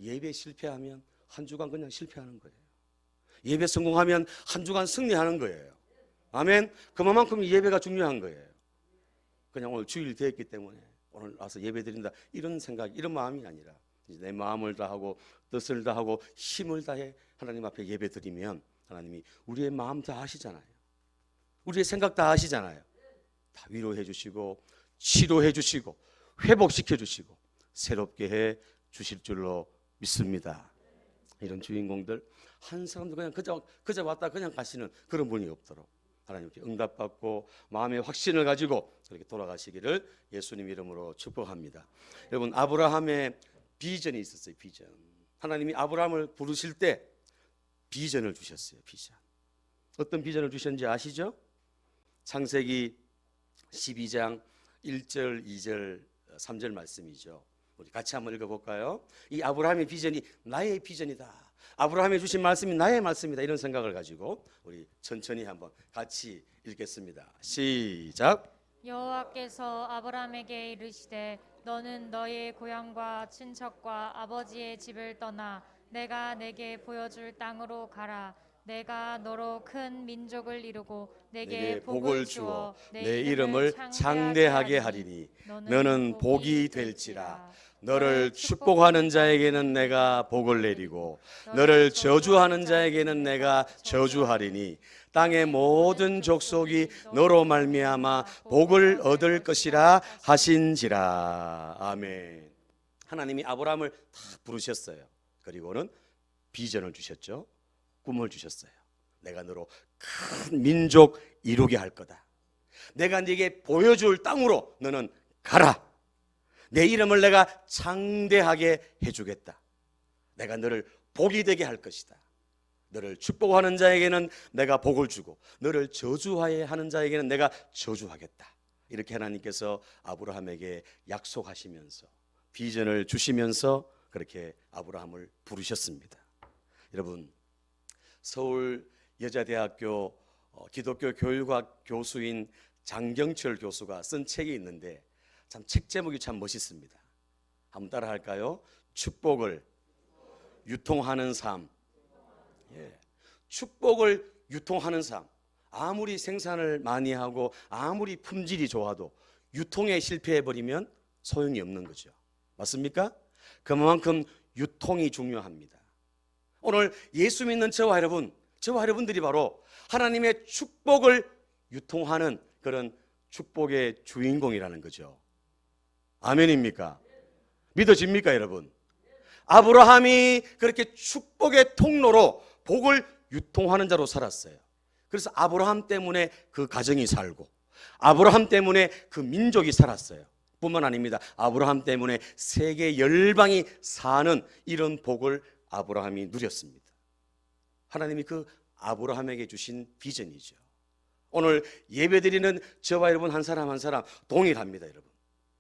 예배 실패하면 한 주간 그냥 실패하는 거예요. 예배 성공하면 한 주간 승리하는 거예요. 아멘. 그만큼 예배가 중요한 거예요. 그냥 오늘 주일 되었기 때문에 오늘 와서 예배 드린다 이런 생각, 이런 마음이 아니라 내 마음을 다하고 뜻을 다하고 힘을 다해 하나님 앞에 예배 드리면 하나님이 우리의 마음 다 아시잖아요. 우리의 생각 다 아시잖아요. 다 위로해 주시고 치료해 주시고 회복시켜 주시고 새롭게 해 주실 줄로 믿습니다. 이런 주인공들 한 사람도 그냥 그저 왔다 그냥 가시는 그런 분이 없도록 하나님께 응답받고 마음의 확신을 가지고 그렇게 돌아가시기를 예수님 이름으로 축복합니다. 여러분, 아브라함의 비전이 있었어요. 비전. 하나님이 아브라함을 부르실 때 비전을 주셨어요. 비전. 어떤 비전을 주셨는지 아시죠? 창세기 12장 1절, 2절, 3절 말씀이죠. 우리 같이 한번 읽어볼까요? 이 아브라함의 비전이 나의 비전이다. 아브라함이 주신 말씀이 나의 말씀이다. 이런 생각을 가지고 우리 천천히 한번 같이 읽겠습니다. 시작. 여호와께서 아브라함에게 이르시되 너는 너의 고향과 친척과 아버지의 집을 떠나 내가 내게 보여줄 땅으로 가라. 내가 너로 큰 민족을 이루고 내게 복을 주어 내 이름을 창대하게 하리니 너는 복이 될지라. 너를 축복하는 자에게는 내가 복을 내리고 너를 저주하는 자에게는 내가 저주하리니 땅의 모든 족속이 너로 말미암아 복을 얻을 것이라 하신지라. 아멘. 하나님이 아브라함을 다 부르셨어요. 그리고는 비전을 주셨죠. 꿈을 주셨어요. 내가 너로 큰 민족 이루게 할 거다. 내가 네게 보여줄 땅으로 너는 가라. 내 이름을 내가 창대하게 해주겠다. 내가 너를 복이 되게 할 것이다. 너를 축복하는 자에게는 내가 복을 주고 너를 저주하게 하는 자에게는 내가 저주하겠다. 이렇게 하나님께서 아브라함에게 약속하시면서 비전을 주시면서 그렇게 아브라함을 부르셨습니다. 여러분, 서울여자대학교 기독교 교육학 교수인 장경철 교수가 쓴 책이 있는데 참 책 제목이 참 멋있습니다. 한번 따라 할까요? 축복을 유통하는 삶. 예. 축복을 유통하는 삶. 아무리 생산을 많이 하고 아무리 품질이 좋아도 유통에 실패해버리면 소용이 없는 거죠. 맞습니까? 그만큼 유통이 중요합니다. 오늘 예수 믿는 저와 여러분들이 바로 하나님의 축복을 유통하는 그런 축복의 주인공이라는 거죠. 아멘입니까? 믿어집니까, 여러분? 아브라함이 그렇게 축복의 통로로 복을 유통하는 자로 살았어요. 그래서 아브라함 때문에 그 가정이 살고 아브라함 때문에 그 민족이 살았어요. 뿐만 아닙니다. 아브라함 때문에 세계 열방이 사는 이런 복을 아브라함이 누렸습니다. 하나님이 그 아브라함에게 주신 비전이죠. 오늘 예배드리는 저와 여러분 한 사람 한 사람 동일합니다. 여러분,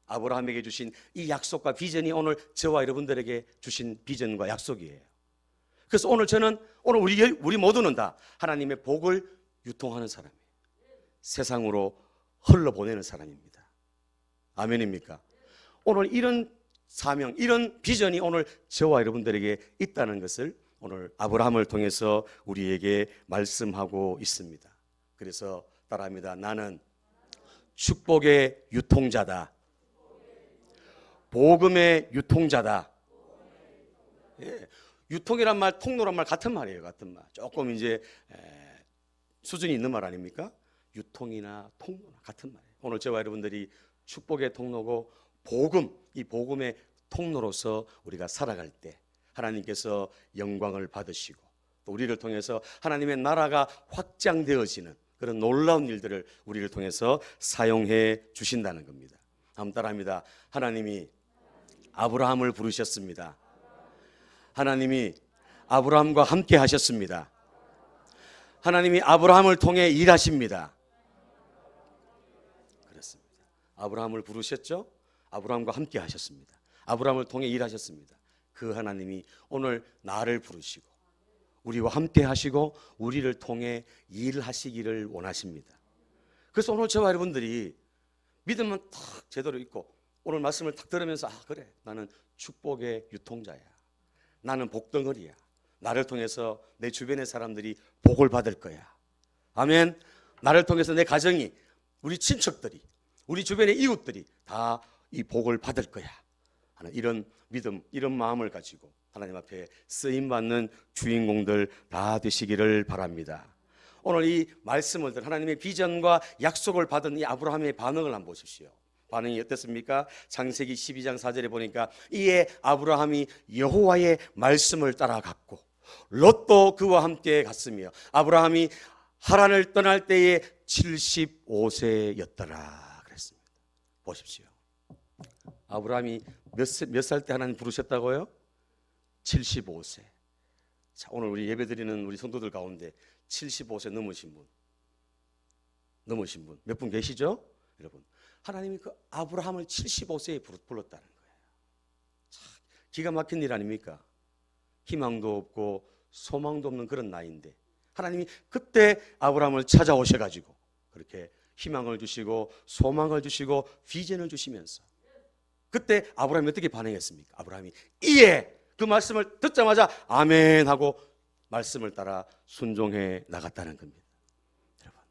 아브라함에게 주신 이 약속과 비전이 오늘 저와 여러분들에게 주신 비전과 약속이에요. 그래서 오늘 저는 오늘 우리 모두는 다 하나님의 복을 유통하는 사람이에요. 세상으로 흘러보내는 사람입니다. 아멘입니까? 오늘 이런 사명, 이런 비전이 오늘 저와 여러분들에게 있다는 것을 오늘 아브라함을 통해서 우리에게 말씀하고 있습니다. 그래서 따라합니다. 나는 축복의 유통자다. 복음의 유통자다. 예, 유통이란 말, 통로란 말 같은 말이에요. 같은 말. 조금 이제 수준이 있는 말 아닙니까? 유통이나 통로나 같은 말이에요. 오늘 저와 여러분들이 축복의 통로고 복음, 이 복음의 통로로서 우리가 살아갈 때 하나님께서 영광을 받으시고 또 우리를 통해서 하나님의 나라가 확장되어지는 그런 놀라운 일들을 우리를 통해서 사용해 주신다는 겁니다. 한번 따라합니다. 하나님이 아브라함을 부르셨습니다. 하나님이 아브라함과 함께 하셨습니다. 하나님이 아브라함을 통해 일하십니다. 그렇습니다. 아브라함을 부르셨죠? 아브라함과 함께 하셨습니다. 아브라함을 통해 일하셨습니다. 그 하나님이 오늘 나를 부르시고 우리와 함께 하시고 우리를 통해 일하시기를 원하십니다. 그래서 오늘 저와 여러분들이 믿음은 탁 제대로 있고 오늘 말씀을 탁 들으면서 그래, 나는 축복의 유통자야. 나는 복덩어리야. 나를 통해서 내 주변의 사람들이 복을 받을 거야. 아멘. 나를 통해서 내 가정이, 우리 친척들이, 우리 주변의 이웃들이 다 이 복을 받을 거야 하는 이런 믿음, 이런 마음을 가지고 하나님 앞에 쓰임받는 주인공들 다 되시기를 바랍니다. 오늘 이 말씀을 들 하나님의 비전과 약속을 받은 이 아브라함의 반응을 한번 보십시오. 반응이 어땠습니까? 창세기 12장 4절에 보니까 이에 아브라함이 여호와의 말씀을 따라갔고 롯도 그와 함께 갔으며 아브라함이 하란을 떠날 때에 75세였더라 그랬습니다. 보십시오. 아브라함이 몇 살 때 하나님 부르셨다고요? 75세. 자, 오늘 우리 예배드리는 우리 성도들 가운데 75세 넘으신 분 몇 분 계시죠? 여러분, 하나님이 그 아브라함을 75세에 불렀다는 거예요. 참 기가 막힌 일 아닙니까? 희망도 없고 소망도 없는 그런 나이인데 하나님이 그때 아브라함을 찾아오셔가지고 그렇게 희망을 주시고 소망을 주시고 비전을 주시면서 그때 아브라함이 어떻게 반응했습니까? 아브라함이 이에 그 말씀을 듣자마자 아멘 하고 말씀을 따라 순종해 나갔다는 겁니다. 여러분,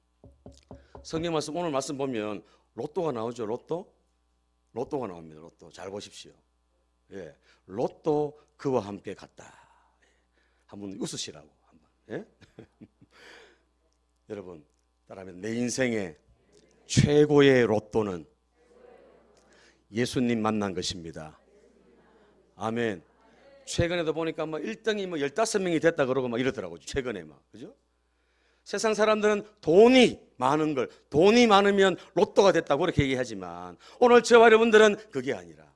성경 말씀 오늘 말씀 보면 로또가 나오죠. 로또가 나옵니다. 로또 잘 보십시오. 예, 로또 그와 함께 갔다. 한번 웃으시라고 한번. 예? 여러분, 따라하면 내 인생의 최고의 로또는 예수님 만난 것입니다. 아멘. 최근에도 보니까 뭐 1등이 뭐 15명이 됐다 그러고 막 이러더라고요. 최근에 막. 그죠? 세상 사람들은 돈이 많으면 로또가 됐다고 그렇게 얘기하지만 오늘 저와 여러분들은 그게 아니라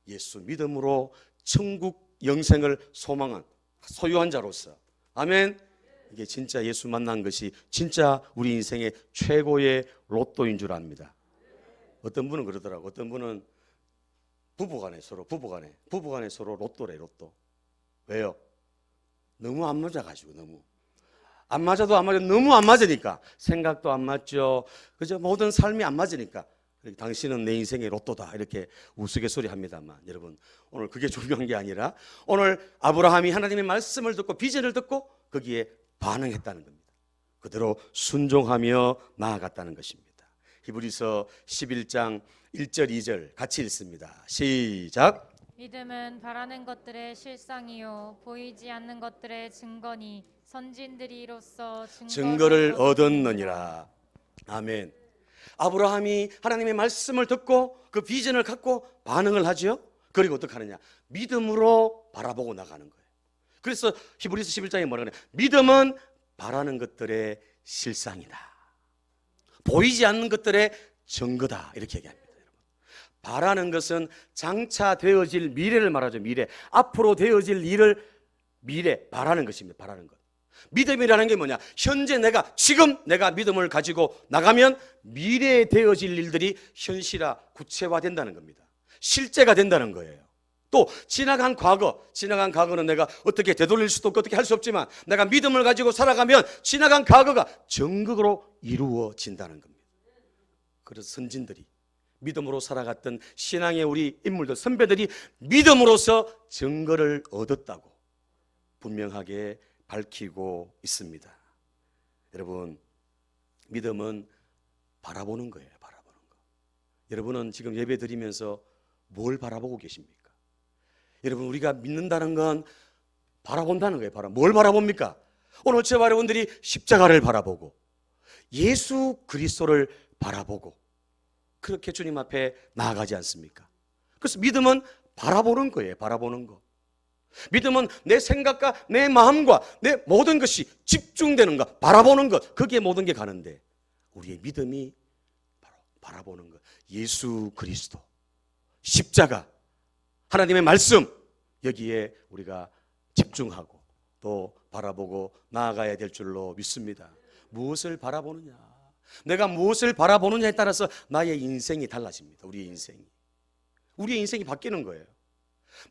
예수 믿음으로 천국 영생을 소망한 소유한 자로서 아멘. 이게 진짜 예수 만난 것이 진짜 우리 인생의 최고의 로또인 줄 압니다. 어떤 분은 그러더라고. 어떤 분은 부부간에 서로 로또래 로또. 왜요? 너무 안 맞아가지고 너무 안 맞아도 너무 안 맞으니까 생각도 안 맞죠. 그죠? 모든 삶이 안 맞으니까 당신은 내 인생의 로또다 이렇게 우스갯소리 합니다만 여러분 오늘 그게 중요한 게 아니라 오늘 아브라함이 하나님의 말씀을 듣고 비전을 듣고 거기에 반응했다는 겁니다. 그대로 순종하며 나아갔다는 것입니다. 히브리서 11장 1절 2절 같이 읽습니다. 시작. 믿음은 바라는 것들의 실상이요 보이지 않는 것들의 증거니 선진들이 이로써 증거를 얻었느니라. 아멘. 아브라함이 하나님의 말씀을 듣고 그 비전을 갖고 반응을 하죠. 그리고 어떻게 하느냐? 믿음으로 바라보고 나가는 거예요. 그래서 히브리서 11장에 뭐라고 하냐? 믿음은 바라는 것들의 실상이다. 보이지 않는 것들의 증거다. 이렇게 얘기합니다. 여러분. 바라는 것은 장차 되어질 미래를 말하죠. 미래. 앞으로 되어질 일을 바라는 것입니다. 바라는 것. 믿음이라는 게 뭐냐? 현재 지금 내가 믿음을 가지고 나가면 미래에 되어질 일들이 현실화, 구체화된다는 겁니다. 실제가 된다는 거예요. 또 지나간 과거는 내가 어떻게 되돌릴 수도 없고 어떻게 할 수 없지만 내가 믿음을 가지고 살아가면 지나간 과거가 정극으로 이루어진다는 겁니다. 그래서 선진들이 믿음으로 살아갔던 신앙의 우리 인물들, 선배들이 믿음으로서 증거를 얻었다고 분명하게 밝히고 있습니다. 여러분, 믿음은 바라보는 거예요. 바라보는 거. 여러분은 지금 예배 드리면서 뭘 바라보고 계십니까? 여러분, 우리가 믿는다는 건 바라본다는 거예요. 뭘 바라봅니까? 오늘 저와 여러분들이 십자가를 바라보고 예수 그리스도를 바라보고 그렇게 주님 앞에 나아가지 않습니까? 그래서 믿음은 바라보는 거예요. 바라보는 거. 믿음은 내 생각과 내 마음과 내 모든 것이 집중되는 것, 바라보는 것, 거기에 모든 게 가는데 우리의 믿음이 바로 바라보는 것. 예수 그리스도, 십자가, 하나님의 말씀, 여기에 우리가 집중하고 또 바라보고 나아가야 될 줄로 믿습니다. 무엇을 바라보느냐? 내가 무엇을 바라보느냐에 따라서 나의 인생이 달라집니다. 우리의 인생이 바뀌는 거예요.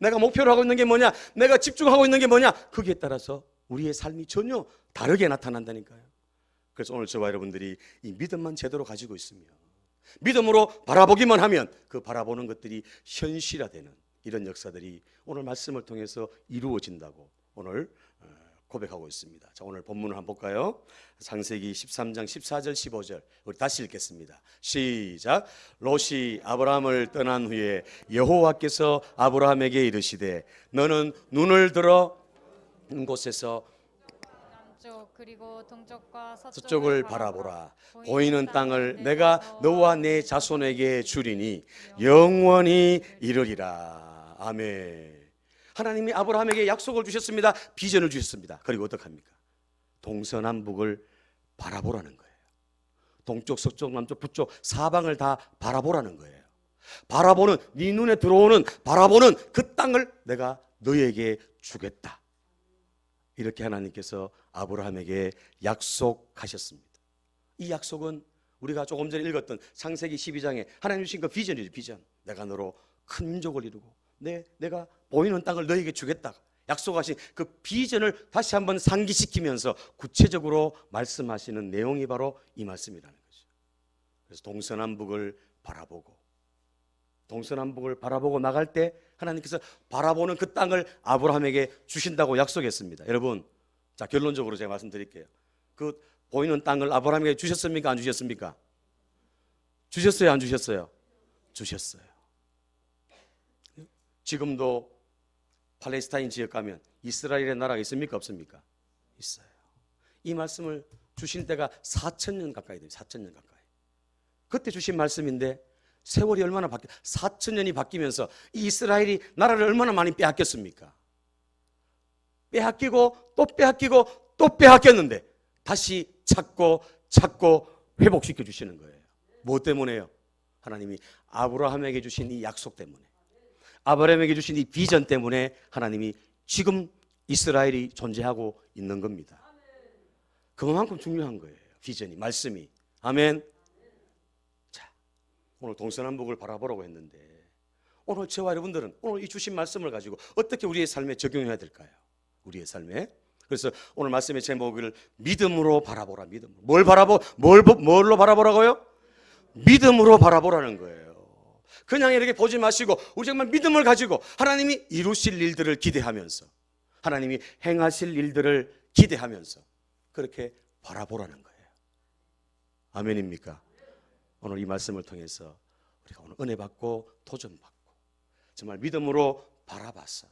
내가 목표로 하고 있는 게 뭐냐? 내가 집중하고 있는 게 뭐냐? 거기에 따라서 우리의 삶이 전혀 다르게 나타난다니까요. 그래서 오늘 저와 여러분들이 이 믿음만 제대로 가지고 있으면, 믿음으로 바라보기만 하면 그 바라보는 것들이 현실화되는 이런 역사들이 오늘 말씀을 통해서 이루어진다고 오늘 고백하고 있습니다. 자, 오늘 본문을 한번 볼까요? 창세기 13장 14절 15절 우리 다시 읽겠습니다. 시작. 롯이 아브라함을 떠난 후에 여호와께서 아브라함에게 이르시되 너는 눈을 들어 곳에서 남쪽 그리고 동쪽과 서쪽을 바라보라. 보이는 땅을 내가 너와 내 자손에게 주리니 영원히 이르리라. 아멘. 하나님이 아브라함에게 약속을 주셨습니다. 비전을 주셨습니다. 그리고 어떡합니까? 동서남북을 바라보라는 거예요. 동쪽, 서쪽, 남쪽, 북쪽 사방을 다 바라보라는 거예요. 바라보는, 네 눈에 들어오는 바라보는 그 땅을 내가 너에게 주겠다. 이렇게 하나님께서 아브라함에게 약속하셨습니다. 이 약속은 우리가 조금 전에 읽었던 창세기 12장에 하나님 주신 그 비전이죠. 비전. 내가 너로 큰 민족을 이루고 내가 보이는 땅을 너에게 주겠다. 약속하신 그 비전을 다시 한번 상기시키면서 구체적으로 말씀하시는 내용이 바로 이 말씀이라는 거죠. 그래서 동서남북을 바라보고 나갈 때 하나님께서 바라보는 그 땅을 아브라함에게 주신다고 약속했습니다. 여러분, 자, 결론적으로 제가 말씀드릴게요. 그 보이는 땅을 아브라함에게 주셨습니까? 안 주셨습니까? 주셨어요? 안 주셨어요? 주셨어요. 지금도 팔레스타인 지역 가면 이스라엘의 나라가 있습니까? 없습니까? 있어요. 이 말씀을 주신 때가 4,000년 가까이 돼요. 4,000년 가까이. 그때 주신 말씀인데 세월이 얼마나 4,000년이 바뀌면서 이 이스라엘이 나라를 얼마나 많이 빼앗겼습니까? 빼앗기고 또 빼앗기고 또 빼앗겼는데 다시 찾고 회복시켜 주시는 거예요. 뭐 때문에요? 하나님이 아브라함에게 주신 이 약속 때문에, 아브라함에게 주신 이 비전 때문에 하나님이 지금 이스라엘이 존재하고 있는 겁니다. 그만큼 중요한 거예요. 비전이, 말씀이. 아멘. 자, 오늘 동서남북을 바라보라고 했는데 오늘 저와 여러분들은 오늘 이 주신 말씀을 가지고 어떻게 우리의 삶에 적용해야 될까요? 우리의 삶에. 그래서 오늘 말씀의 제목을 믿음으로 바라보라. 믿음으로. 뭘로 바라보라고요? 믿음으로 바라보라는 거예요. 그냥 이렇게 보지 마시고 우리 정말 믿음을 가지고 하나님이 이루실 일들을 기대하면서, 하나님이 행하실 일들을 기대하면서 그렇게 바라보라는 거예요. 아멘입니까? 오늘 이 말씀을 통해서 우리가 오늘 은혜 받고 도전 받고 정말 믿음으로 바라봤어.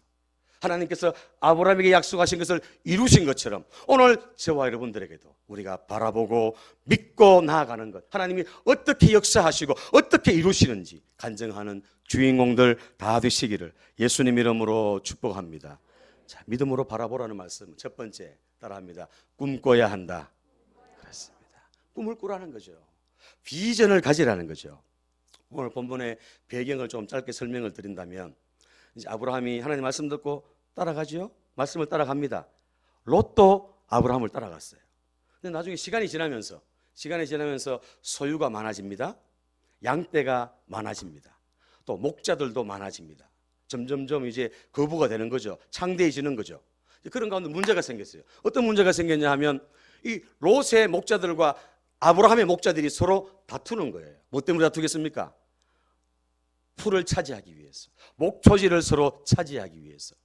하나님께서 아브라함에게 약속하신 것을 이루신 것처럼 오늘 저와 여러분들에게도 우리가 바라보고 믿고 나아가는 것, 하나님이 어떻게 역사하시고 어떻게 이루시는지 간증하는 주인공들 다 되시기를 예수님 이름으로 축복합니다. 자, 믿음으로 바라보라는 말씀 첫 번째 따라합니다. 꿈꿔야 한다. 그렇습니다. 꿈을 꾸라는 거죠. 비전을 가지라는 거죠. 오늘 본문의 배경을 좀 짧게 설명을 드린다면 이제 아브라함이 하나님 말씀 듣고 따라가죠. 말씀을 따라갑니다. 롯도 아브라함을 따라갔어요. 근데 나중에 시간이 지나면서 소유가 많아집니다. 양떼가 많아집니다. 또 목자들도 많아집니다. 점점점 이제 거부가 되는 거죠. 창대해지는 거죠. 그런 가운데 문제가 생겼어요. 어떤 문제가 생겼냐 하면 이 롯의 목자들과 아브라함의 목자들이 서로 다투는 거예요. 뭐 때문에 다투겠습니까? 풀을 차지하기 위해서, 목초지를 서로 차지하기 위해서,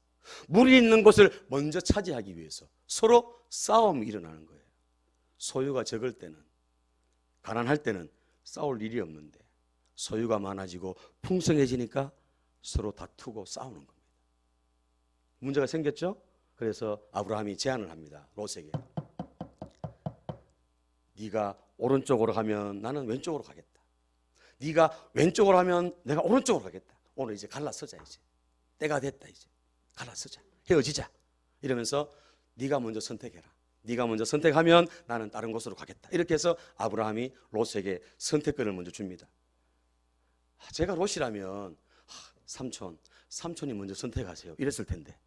물이 있는 곳을 먼저 차지하기 위해서 서로 싸움이 일어나는 거예요. 소유가 적을 때는, 가난할 때는 싸울 일이 없는데 소유가 많아지고 풍성해지니까 서로 다투고 싸우는 겁니다. 문제가 생겼죠? 그래서 아브라함이 제안을 합니다. 롯에게. 네가 오른쪽으로 가면 나는 왼쪽으로 가겠다. 네가 왼쪽으로 하면 내가 오른쪽으로 가겠다. 오늘 이제 갈라서자. 이제 때가 됐다. 이제 갈라서자. 헤어지자. 이러면서 네가 먼저 선택해라. 네가 먼저 선택하면 나는 다른 곳으로 가겠다. 이렇게 해서 아브라함이 롯에게 선택권을 먼저 줍니다. 제가 롯이라면 삼촌이 먼저 선택하세요. 이랬을 텐데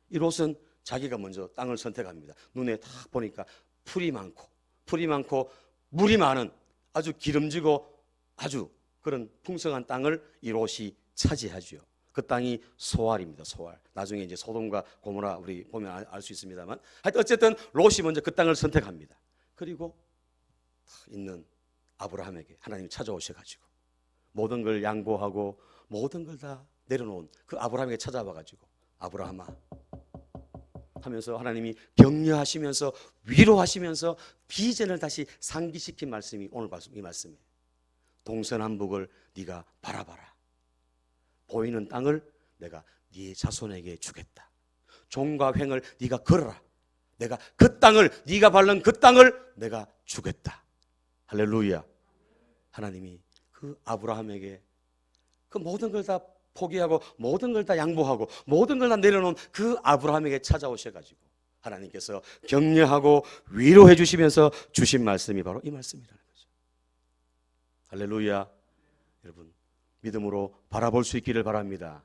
이 롯은 자기가 먼저 땅을 선택합니다. 눈에 딱 보니까 풀이 많고 물이 많은 아주 기름지고 아주 그런 풍성한 땅을 이 롯이 차지하죠. 그 땅이 소알입니다. 소알. 나중에 이제 소돔과 고모라 우리 보면 알 수 있습니다만, 하여튼 어쨌든 롯이 먼저 그 땅을 선택합니다. 그리고 있는 아브라함에게 하나님이 찾아오셔가지고 모든 걸 양보하고 모든 걸 다 내려놓은 그 아브라함에게 찾아와가지고 아브라함아 하면서 하나님이 격려하시면서 위로하시면서 비전을 다시 상기시킨 말씀이 오늘 이 말씀이에요. 동서남북을 네가 바라봐라. 보이는 땅을 내가 네 자손에게 주겠다. 종과 횡을 네가 걸어라. 내가 그 땅을 네가 밟는 그 땅을 내가 주겠다. 할렐루야. 하나님이 그 아브라함에게 그 모든 걸 다 포기하고 모든 걸 다 양보하고 모든 걸 다 내려놓은 그 아브라함에게 찾아오셔가지고 하나님께서 격려하고 위로해 주시면서 주신 말씀이 바로 이 말씀이라는 거죠. 할렐루야. 여러분 믿음으로 바라볼 수 있기를 바랍니다.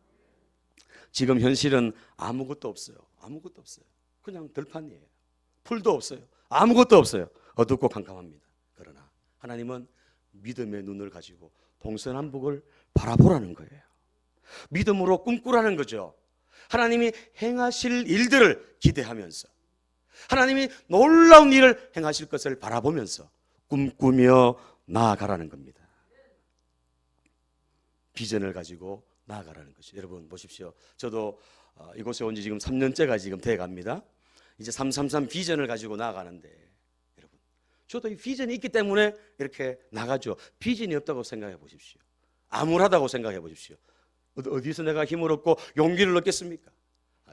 지금 현실은 아무것도 없어요. 아무것도 없어요. 그냥 들판이에요. 풀도 없어요. 아무것도 없어요. 어둡고 캄캄합니다. 그러나 하나님은 믿음의 눈을 가지고 동서남북을 바라보라는 거예요. 믿음으로 꿈꾸라는 거죠. 하나님이 행하실 일들을 기대하면서 하나님이 놀라운 일을 행하실 것을 바라보면서 꿈꾸며 나아가라는 겁니다. 비전을 가지고 나아가라는 거죠. 여러분 보십시오. 저도 이곳에 온 지 지금 3년째가 지금 돼 갑니다. 이제 333 비전을 가지고 나아가는데 여러분 저도 이 비전이 있기 때문에 이렇게 나가죠. 비전이 없다고 생각해 보십시오. 암울하다고 생각해 보십시오. 어디서 내가 힘을 얻고 용기를 얻겠습니까?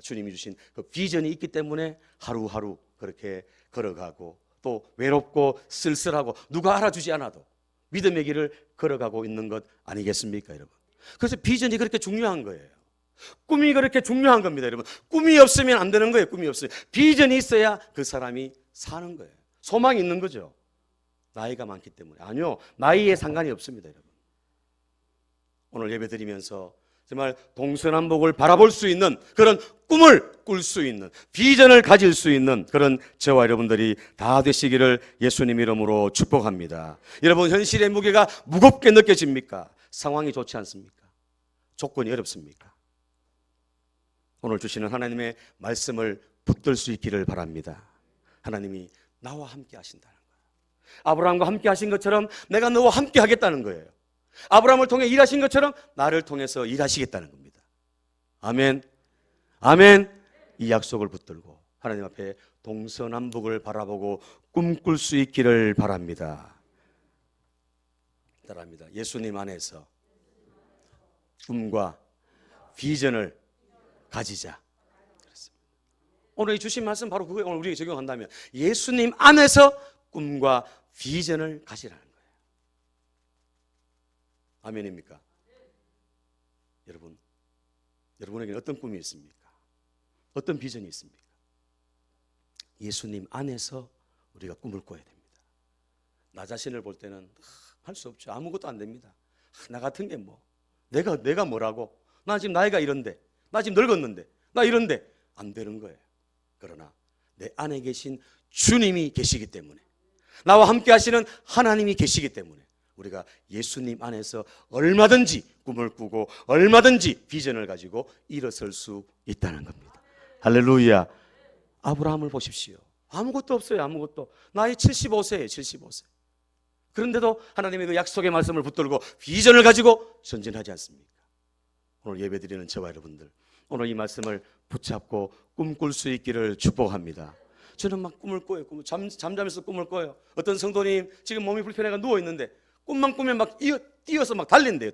주님이 주신 그 비전이 있기 때문에 하루하루 그렇게 걸어가고 또 외롭고 쓸쓸하고 누가 알아주지 않아도 믿음의 길을 걸어가고 있는 것 아니겠습니까, 여러분? 그래서 비전이 그렇게 중요한 거예요. 꿈이 그렇게 중요한 겁니다, 여러분. 꿈이 없으면 안 되는 거예요. 꿈이 없어요. 비전이 있어야 그 사람이 사는 거예요. 소망이 있는 거죠. 나이가 많기 때문에. 아니요, 나이에 상관이 없습니다, 여러분. 오늘 예배 드리면서 정말 동서남북을 바라볼 수 있는 그런 꿈을 꿀 수 있는 비전을 가질 수 있는 그런 저와 여러분들이 다 되시기를 예수님 이름으로 축복합니다. 여러분 현실의 무게가 무겁게 느껴집니까? 상황이 좋지 않습니까? 조건이 어렵습니까? 오늘 주시는 하나님의 말씀을 붙들 수 있기를 바랍니다. 하나님이 나와 함께 하신다는 거예요. 아브라함과 함께 하신 것처럼 내가 너와 함께 하겠다는 거예요. 아브라함을 통해 일하신 것처럼 나를 통해서 일하시겠다는 겁니다. 아멘. 아멘. 이 약속을 붙들고 하나님 앞에 동서남북을 바라보고 꿈꿀 수 있기를 바랍니다. 따라합니다. 예수님 안에서 꿈과 비전을 가지자. 그렇습니다. 오늘 이 주신 말씀 바로 그거예요. 오늘 우리에게 적용한다면 예수님 안에서 꿈과 비전을 가지라는 거예요. 아멘입니까? 여러분에게는 어떤 꿈이 있습니까? 어떤 비전이 있습니까? 예수님 안에서 우리가 꿈을 꿔야 됩니다. 나 자신을 볼 때는 할 수 없죠. 아무것도 안 됩니다. 나 같은 게 뭐 내가 뭐라고? 나 지금 나이가 이런데, 나 지금 늙었는데, 나 이런데 안 되는 거예요. 그러나 내 안에 계신 주님이 계시기 때문에, 나와 함께 하시는 하나님이 계시기 때문에 우리가 예수님 안에서 얼마든지 꿈을 꾸고 얼마든지 비전을 가지고 일어설 수 있다는 겁니다. 할렐루야. 아브라함을 보십시오. 아무것도 없어요. 아무것도. 나이 75세예요. 75세. 그런데도 하나님의 그 약속의 말씀을 붙들고 비전을 가지고 전진하지 않습니까? 오늘 예배드리는 저와 여러분들, 오늘 이 말씀을 붙잡고 꿈꿀 수 있기를 축복합니다. 저는 막 꿈을 꿔요. 잠자면서 꿈을 꿔요. 어떤 성도님 지금 몸이 불편해가 누워있는데 꿈만 꾸면 막 뛰어서 막 달린대요.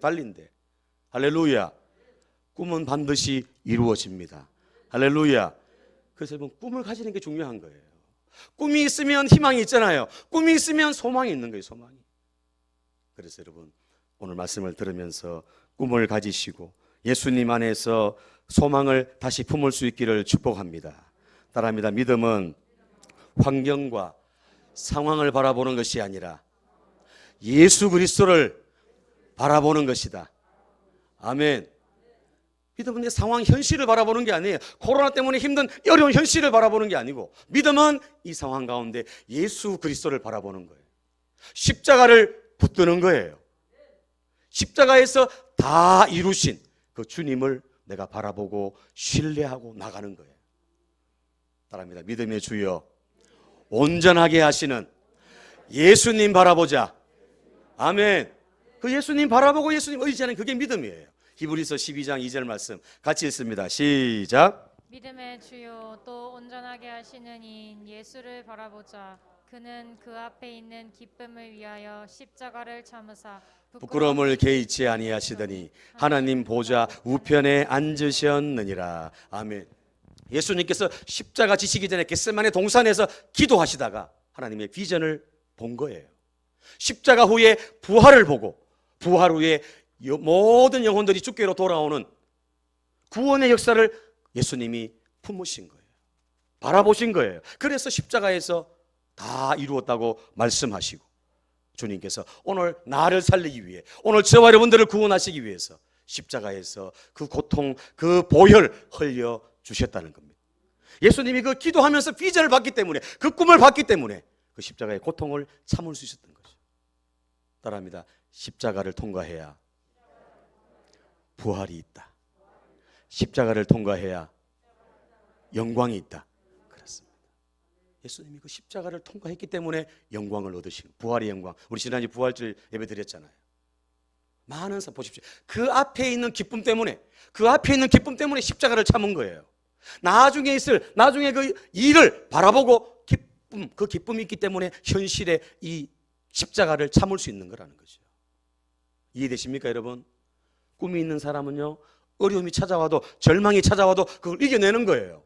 할렐루야. 꿈은 반드시 이루어집니다. 할렐루야. 그래서 여러분 꿈을 가지는 게 중요한 거예요. 꿈이 있으면 희망이 있잖아요. 꿈이 있으면 소망이 있는 거예요. 소망이. 그래서 여러분 오늘 말씀을 들으면서 꿈을 가지시고 예수님 안에서 소망을 다시 품을 수 있기를 축복합니다. 따라합니다. 믿음은 환경과 상황을 바라보는 것이 아니라 예수 그리스도를 바라보는 것이다. 아멘. 믿음은 내 상황, 현실을 바라보는 게 아니에요. 코로나 때문에 힘든 어려운 현실을 바라보는 게 아니고, 믿음은 이 상황 가운데 예수 그리스도를 바라보는 거예요. 십자가를 붙드는 거예요. 십자가에서 다 이루신 그 주님을 내가 바라보고 신뢰하고 나가는 거예요. 따라합니다. 믿음의 주여 온전하게 하시는 예수님 바라보자. 아멘. 그 예수님 바라보고 예수님 의지하는 그게 믿음이에요. 히브리서 12장 2절 말씀 같이 읽습니다. 시작. 믿음의 주요 또 온전하게 하시는 이인 예수를 바라보자. 그는 그 앞에 있는 기쁨을 위하여 십자가를 참으사 부끄러움을 개의치 아니하시더니 하나님 보좌 우편에 앉으셨느니라. 아멘. 예수님께서 십자가 지시기 전에 겟세마네 동산에서 기도하시다가 하나님의 비전을 본 거예요. 십자가 후에 부활을 보고 부활 후에 모든 영혼들이 주께로 돌아오는 구원의 역사를 예수님이 품으신 거예요. 바라보신 거예요. 그래서 십자가에서 다 이루었다고 말씀하시고 주님께서 오늘 나를 살리기 위해 오늘 저와 여러분들을 구원하시기 위해서 십자가에서 그 고통, 그 보혈 흘려 주셨다는 겁니다. 예수님이 그 기도하면서 비전을 받기 때문에 그 꿈을 받기 때문에 그 십자가의 고통을 참을 수 있었던 거죠. 따라합니다. 십자가를 통과해야 부활이 있다. 십자가를 통과해야 영광이 있다. 그렇습니다. 예수님이 그 십자가를 통과했기 때문에 영광을 얻으신 부활의 영광. 우리 지난주 부활절 예배 드렸잖아요. 많은 사람 보십시오. 그 앞에 있는 기쁨 때문에 십자가를 참은 거예요. 나중에 그 일을 바라보고 그 기쁨이 있기 때문에 현실에 이 십자가를 참을 수 있는 거라는 거죠. 이해되십니까, 여러분? 꿈이 있는 사람은요, 어려움이 찾아와도 절망이 찾아와도 그걸 이겨내는 거예요.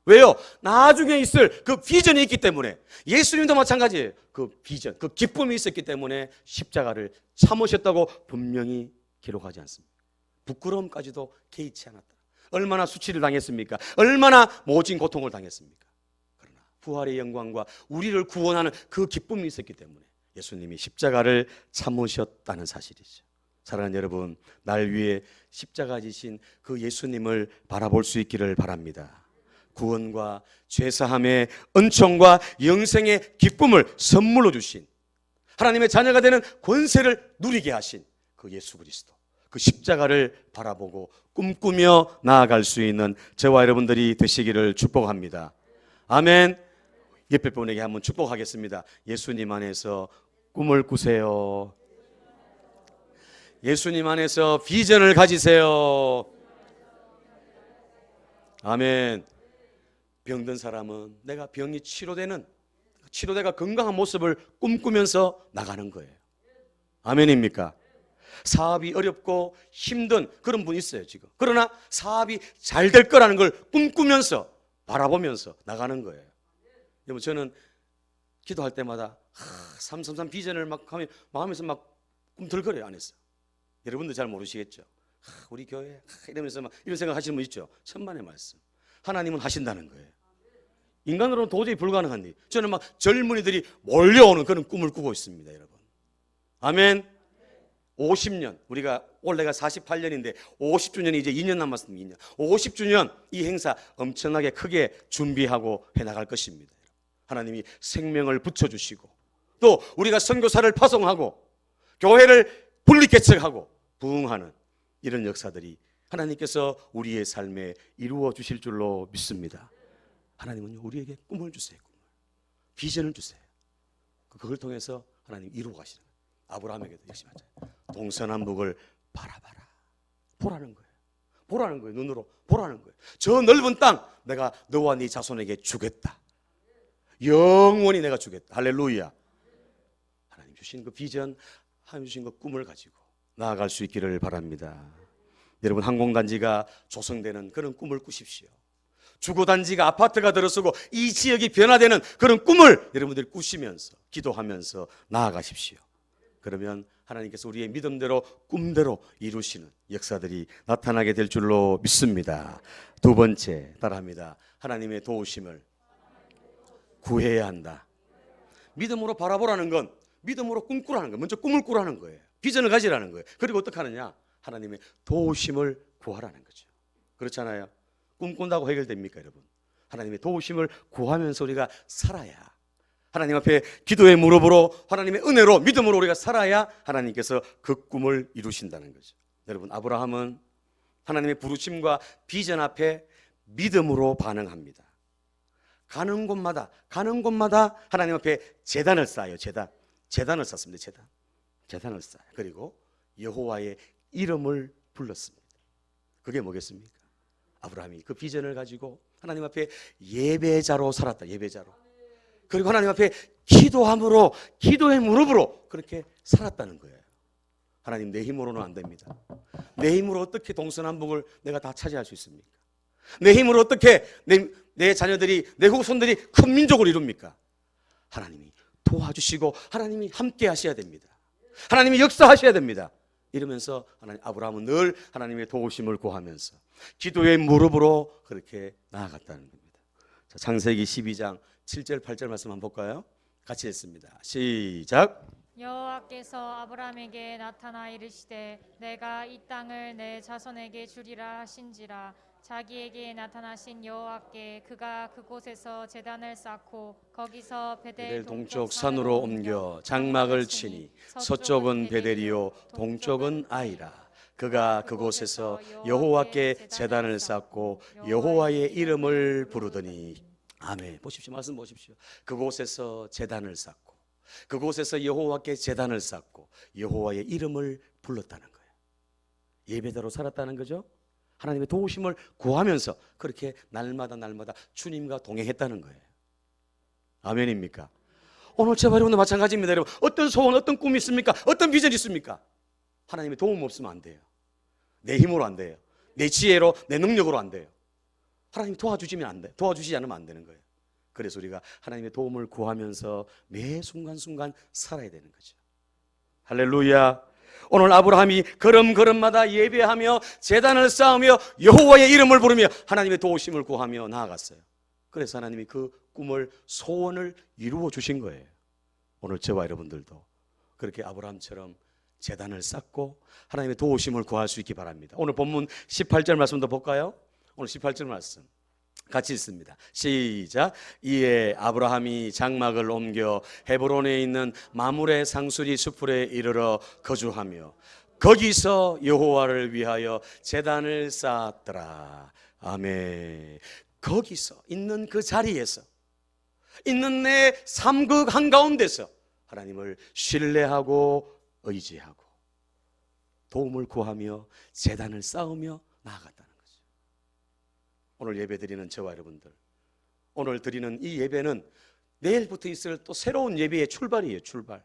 왜요? 나중에 있을 그 비전이 있기 때문에. 예수님도 마찬가지예요. 그 비전, 그 기쁨이 있었기 때문에 십자가를 참으셨다고 분명히 기록하지 않습니다. 부끄러움까지도 개의치 않았다. 얼마나 수치를 당했습니까? 얼마나 모진 고통을 당했습니까? 그러나 부활의 영광과 우리를 구원하는 그 기쁨이 있었기 때문에 예수님이 십자가를 참으셨다는 사실이죠. 사랑하는 여러분, 날 위해 십자가 지신 그 예수님을 바라볼 수 있기를 바랍니다. 구원과 죄사함의 은총과 영생의 기쁨을 선물로 주신 하나님의 자녀가 되는 권세를 누리게 하신 그 예수 그리스도, 그 십자가를 바라보고 꿈꾸며 나아갈 수 있는 저와 여러분들이 되시기를 축복합니다. 아멘. 옆에 분에게 한번 축복하겠습니다. 예수님 안에서 꿈을 꾸세요. 예수님 안에서 비전을 가지세요. 아멘. 병든 사람은 내가 병이 치료되가 건강한 모습을 꿈꾸면서 나가는 거예요. 아멘입니까? 사업이 어렵고 힘든 그런 분이 있어요, 지금. 그러나 사업이 잘 될 거라는 걸 꿈꾸면서 바라보면서 나가는 거예요. 여러분, 저는 기도할 때마다 333 비전을 막 하면 마음에서 막 꿈틀거려요, 안에서. 여러분도 잘 모르시겠죠. 우리 교회 이러면서 막 이런 생각 하시는 분 있죠. 천만의 말씀. 하나님은 하신다는 거예요. 인간으로는 도저히 불가능한 일. 저는 막 젊은이들이 몰려오는 그런 꿈을 꾸고 있습니다, 여러분. 아멘. 50년, 우리가 올해가 48년인데 50주년이 이제 2년 남았습니다. 50주년 이 행사 엄청나게 크게 준비하고 해나갈 것입니다. 하나님이 생명을 붙여주시고 또 우리가 선교사를 파송하고 교회를 분리개척하고 부흥하는 이런 역사들이 하나님께서 우리의 삶에 이루어 주실 줄로 믿습니다. 하나님은 우리에게 꿈을 주세요. 꿈을. 비전을 주세요. 그걸 통해서 하나님 이루어 가시는 거예요. 아브라함에게도 역시 맞아요. 동서남북을 바라봐라. 보라는 거예요. 보라는 거예요. 눈으로 보라는 거예요. 저 넓은 땅 내가 너와 네 자손에게 주겠다. 영원히 내가 주겠다. 할렐루야. 하나님 주신 그 비전, 하나님 주신 그 꿈을 가지고 나아갈 수 있기를 바랍니다. 여러분, 항공단지가 조성되는 그런 꿈을 꾸십시오. 주거단지가 아파트가 들어서고 이 지역이 변화되는 그런 꿈을 여러분들이 꾸시면서 기도하면서 나아가십시오. 그러면 하나님께서 우리의 믿음대로 꿈대로 이루시는 역사들이 나타나게 될 줄로 믿습니다. 두 번째, 따라합니다. 하나님의 도우심을 구해야 한다. 믿음으로 바라보라는 건 믿음으로 꿈꾸라는 거예요. 먼저 꿈을 꾸라는 거예요. 비전을 가지라는 거예요. 그리고 어떻게 하느냐? 하나님의 도우심을 구하라는 거죠. 그렇잖아요. 꿈꾼다고 해결됩니까, 여러분? 하나님의 도우심을 구하면서 우리가 살아야, 하나님 앞에 기도의 무릎으로 하나님의 은혜로 믿음으로 우리가 살아야 하나님께서 그 꿈을 이루신다는 거죠. 여러분, 아브라함은 하나님의 부르심과 비전 앞에 믿음으로 반응합니다. 가는 곳마다 하나님 앞에 제단을 쌓아요. 제단을 쌓습니다. 제단을 쌓아요. 그리고 여호와의 이름을 불렀습니다. 그게 뭐겠습니까? 아브라함이 그 비전을 가지고 하나님 앞에 예배자로 살았다. 예배자로. 그리고 하나님 앞에 기도함으로, 기도의 무릎으로 그렇게 살았다는 거예요. 하나님, 내 힘으로는 안 됩니다. 내 힘으로 어떻게 동서남북을 내가 다 차지할 수 있습니까? 내 힘으로 어떻게 내 자녀들이, 내 후손들이 큰 민족을 이룹니까? 하나님이 도와주시고 하나님이 함께 하셔야 됩니다. 하나님이 역사하셔야 됩니다. 이러면서 아브라함은 늘 하나님의 도우심을 구하면서 기도의 무릎으로 그렇게 나아갔다는 겁니다. 자, 창세기 12장 7절 8절 말씀 한번 볼까요? 같이 했습니다. 시작. 여호와께서 아브라함에게 나타나 이르시되 내가 이 땅을 내 자손에게 주리라 하신지라. 자기에게 나타나신 여호와께 그가 그곳에서 제단을 쌓고 거기서 베델 동쪽 산으로 옮겨 장막을 치니 서쪽은 베델이요 동쪽은 아이라. 그가 그곳에서 여호와께 제단을 쌓고 여호와의 이름을 부르더니. 아멘. 보십시오. 말씀 보십시오. 그곳에서 제단을 쌓고 그곳에서 여호와께 제단을 쌓고 여호와의 이름을 불렀다는 거예요. 예배자로 살았다는 거죠. 하나님의 도우심을 구하면서 그렇게 날마다 주님과 동행했다는 거예요. 아멘입니까? 오늘 제발 여러분도 마찬가지입니다. 여러분, 어떤 소원, 어떤 꿈이 있습니까? 어떤 비전이 있습니까? 하나님의 도움 없으면 안 돼요. 내 힘으로 안 돼요. 내 지혜로, 내 능력으로 안 돼요. 하나님 도와주시면 안 돼. 도와주시지 않으면 안 되는 거예요. 그래서 우리가 하나님의 도움을 구하면서 매 순간순간 살아야 되는 거죠. 할렐루야. 오늘 아브라함이 걸음걸음마다 예배하며 제단을 쌓으며 여호와의 이름을 부르며 하나님의 도우심을 구하며 나아갔어요. 그래서 하나님이 그 꿈을, 소원을 이루어 주신 거예요. 오늘 저와 여러분들도 그렇게 아브라함처럼 제단을 쌓고 하나님의 도우심을 구할 수 있기 바랍니다. 오늘 본문 18절 말씀도 볼까요? 오늘 18절 말씀 같이 읽습니다. 시작. 이에 아브라함이 장막을 옮겨 헤브론에 있는 마므레 상수리 숲에 이르러 거주하며 거기서 여호와를 위하여 제단을 쌓았더라. 아멘. 거기서 있는 그 자리에서 있는 내 삶극 한가운데서 하나님을 신뢰하고 의지하고 도움을 구하며 제단을 쌓으며 나아갔다는 거죠. 오늘 예배드리는 저와 여러분들, 오늘 드리는 이 예배는 내일부터 있을 또 새로운 예배의 출발이에요. 출발.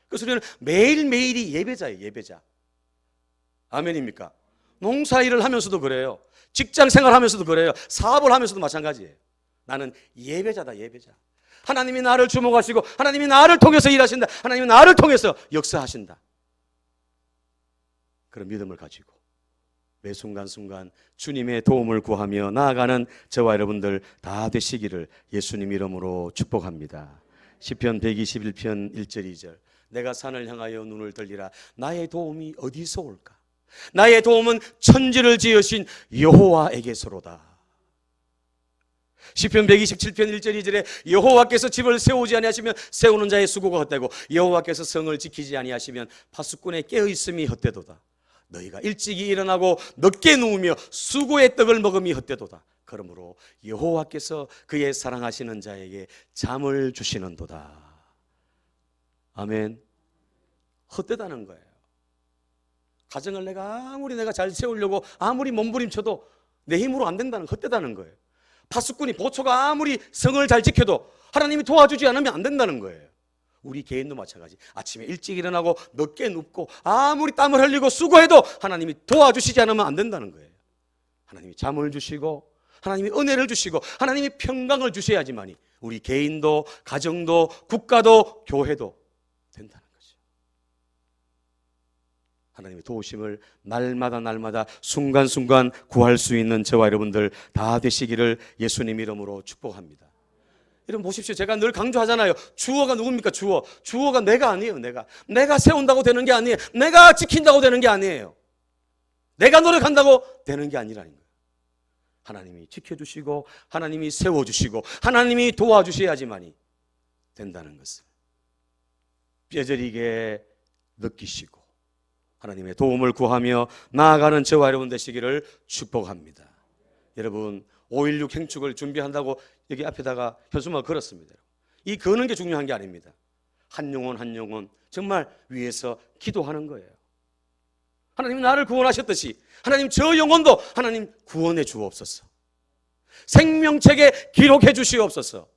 그래서 우리는 매일매일이 예배자예요. 예배자. 아멘입니까? 농사일을 하면서도 그래요. 직장생활 하면서도 그래요. 사업을 하면서도 마찬가지예요. 나는 예배자다. 예배자. 하나님이 나를 주목하시고 하나님이 나를 통해서 일하신다. 하나님이 나를 통해서 역사하신다. 그런 믿음을 가지고 매 순간순간 주님의 도움을 구하며 나아가는 저와 여러분들 다 되시기를 예수님 이름으로 축복합니다. 시편 121편 1절 2절. 내가 산을 향하여 눈을 들리라. 나의 도움이 어디서 올까? 나의 도움은 천지를 지으신 여호와에게서로다. 시편 127편 1절 2절에 여호와께서 집을 세우지 아니하시면 세우는 자의 수고가 헛되고 여호와께서 성을 지키지 아니하시면 파수꾼의 깨어있음이 헛되도다. 너희가 일찍이 일어나고 늦게 누우며 수고의 떡을 먹음이 헛되도다. 그러므로 여호와께서 그의 사랑하시는 자에게 잠을 주시는도다. 아멘. 헛되다는 거예요. 가정을 내가 잘 세우려고 아무리 몸부림쳐도 내 힘으로 안 된다는, 헛되다는 거예요. 파수꾼이, 보초가 아무리 성을 잘 지켜도 하나님이 도와주지 않으면 안 된다는 거예요. 우리 개인도 마찬가지. 아침에 일찍 일어나고 늦게 눕고 아무리 땀을 흘리고 수고해도 하나님이 도와주시지 않으면 안 된다는 거예요. 하나님이 잠을 주시고 하나님이 은혜를 주시고 하나님이 평강을 주셔야지만이 우리 개인도 가정도 국가도 교회도 된다는 거죠. 하나님의 도우심을 날마다 순간순간 구할 수 있는 저와 여러분들 다 되시기를 예수님 이름으로 축복합니다. 여러분 보십시오. 제가 늘 강조하잖아요. 주어가 누굽니까? 주어가 내가 아니에요. 내가 세운다고 되는 게 아니에요. 내가 지킨다고 되는 게 아니에요. 내가 노력한다고 되는 게 아니라는 거예요. 하나님이 지켜주시고 하나님이 세워주시고 하나님이 도와주셔야지만이 된다는 것을 뼈저리게 느끼시고 하나님의 도움을 구하며 나아가는 저와 여러분 되시기를 축복합니다. 여러분 5.16 행축을 준비한다고 여기 앞에다가 현수막을 걸었습니다. 이 거는 게 중요한 게 아닙니다. 한 영혼 한 영혼 정말 위해서 기도하는 거예요. 하나님 나를 구원하셨듯이 하나님 저 영혼도 하나님 구원해 주옵소서. 생명책에 기록해 주시옵소서.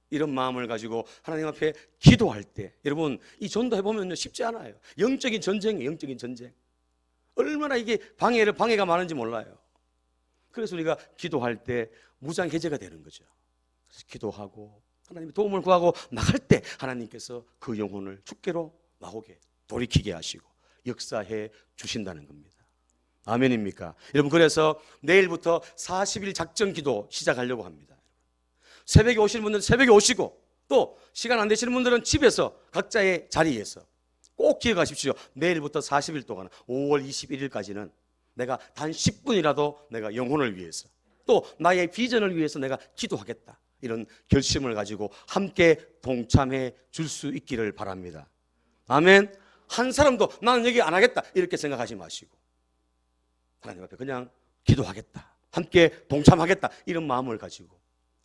이런 마음을 가지고 하나님 앞에 기도할 때 여러분 이 전도해 보면 쉽지 않아요. 영적인 전쟁이에요. 영적인 전쟁. 얼마나 이게 방해가 많은지 몰라요. 그래서 우리가 기도할 때 무장해제가 되는 거죠. 그래서 기도하고 하나님의 도움을 구하고 나갈 때 하나님께서 그 영혼을 주께로 나오게 돌이키게 하시고 역사해 주신다는 겁니다. 아멘입니까? 여러분 그래서 내일부터 40일 작전 기도 시작하려고 합니다. 새벽에 오시는 분들은 새벽에 오시고 또 시간 안 되시는 분들은 집에서 각자의 자리에서 꼭 기억하십시오. 내일부터 40일 동안 5월 21일까지는 내가 단 10분이라도 내가 영혼을 위해서 또 나의 비전을 위해서 내가 기도하겠다. 이런 결심을 가지고 함께 동참해 줄 수 있기를 바랍니다. 아멘. 한 사람도 나는 여기 안 하겠다 이렇게 생각하지 마시고 하나님 앞에 그냥 기도하겠다. 함께 동참하겠다. 이런 마음을 가지고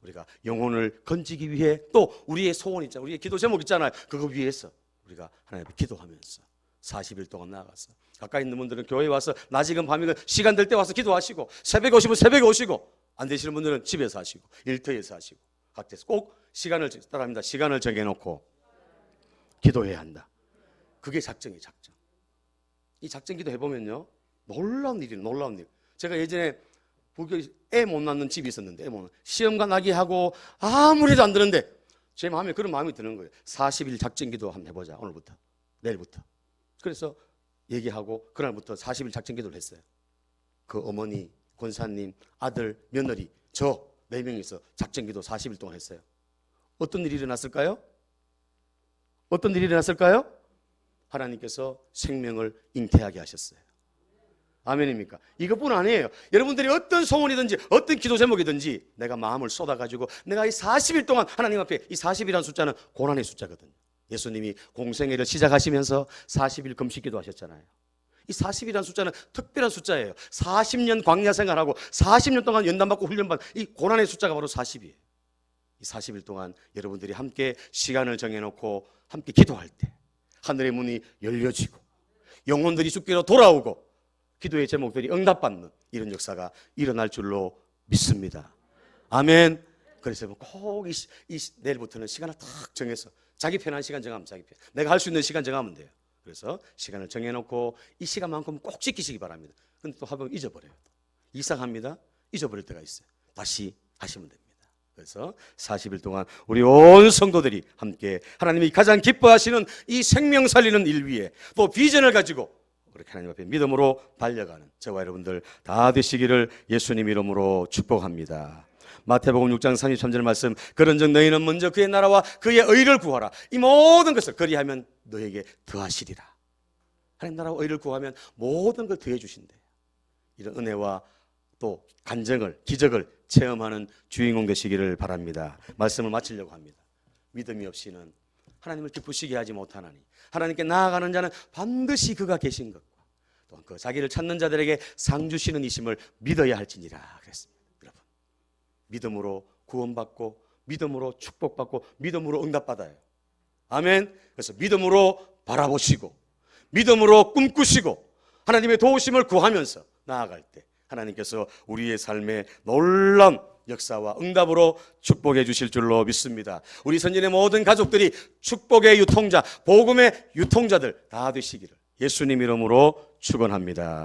우리가 영혼을 건지기 위해 또 우리의 소원 있잖아요. 우리의 기도 제목 있잖아요. 그거 위해서 우리가 하나님 앞에 기도하면서 40일 동안 나아가서 가까이 있는 분들은 교회에 와서 낮이건 밤이건 시간 될 때 와서 기도하시고 새벽에 오시면 새벽에 오시고 안 되시는 분들은 집에서 하시고 일터에서 하시고 각자에서 꼭 시간을 따라합니다. 시간을 정해놓고 기도해야 한다. 그게 작정이에요. 작정. 이 작정 기도 해보면요 놀라운 일이에요. 놀라운 일. 제가 예전에 애 못 낳는 집이 있었는데 시험관 나게 하고 아무리 해도 안 되는데 제 마음에 그런 마음이 드는 거예요. 40일 작정 기도 한번 해보자. 오늘부터 내일부터. 그래서 얘기하고 그날부터 40일 작정 기도를 했어요. 그 어머니, 권사님, 아들, 며느리 저 4명이서 작정 기도 40일 동안 했어요. 어떤 일이 일어났을까요? 어떤 일이 일어났을까요? 하나님께서 생명을 잉태하게 하셨어요. 아멘입니까? 이것뿐 아니에요. 여러분들이 어떤 소원이든지 어떤 기도 제목이든지 내가 마음을 쏟아가지고 내가 이 40일 동안 하나님 앞에 이 40이라는 숫자는 고난의 숫자거든요. 예수님이 공생애를 시작하시면서 40일 금식기도 하셨잖아요. 이 40이라는 숫자는 특별한 숫자예요. 40년 광야 생활하고 40년 동안 연단받고 훈련받은 이 고난의 숫자가 바로 40이에요. 이 40일 동안 여러분들이 함께 시간을 정해놓고 함께 기도할 때 하늘의 문이 열려지고 영혼들이 주께로 돌아오고 기도의 제목들이 응답받는 이런 역사가 일어날 줄로 믿습니다. 아멘. 그래서 꼭 내일부터는 시간을 딱 정해서 자기 편한 시간 정하면 자기 편. 내가 할 수 있는 시간 정하면 돼요. 그래서 시간을 정해놓고 이 시간만큼 꼭 지키시기 바랍니다. 근데 또 하면 잊어버려요. 이상합니다. 잊어버릴 때가 있어요. 다시 하시면 됩니다. 그래서 40일 동안 우리 온 성도들이 함께 하나님이 가장 기뻐하시는 이 생명 살리는 일 위에 또 비전을 가지고 그렇게 하나님 앞에 믿음으로 달려가는 저와 여러분들 다 되시기를 예수님 이름으로 축복합니다. 마태복음 6장 33절 말씀 그런즉 너희는 먼저 그의 나라와 그의 의를 구하라. 이 모든 것을 그리하면 너에게 더하시리라. 하나님 나라와 의를 구하면 모든 걸 더해 주신대요. 이런 은혜와 또 간증을 기적을 체험하는 주인공 되시기를 바랍니다. 말씀을 마치려고 합니다. 믿음이 없이는 하나님을 기쁘시게 하지 못하나니 하나님께 나아가는 자는 반드시 그가 계신 것과 또한 그 자기를 찾는 자들에게 상 주시는 이심을 믿어야 할지니라 그랬습니다. 여러분 믿음으로 구원받고 믿음으로 축복받고 믿음으로 응답받아요. 아멘. 그래서 믿음으로 바라보시고 믿음으로 꿈꾸시고 하나님의 도우심을 구하면서 나아갈 때 하나님께서 우리의 삶에 놀라운 역사와 응답으로 축복해 주실 줄로 믿습니다. 우리 선진의 모든 가족들이 축복의 유통자, 복음의 유통자들 다 되시기를 예수님 이름으로 축원합니다.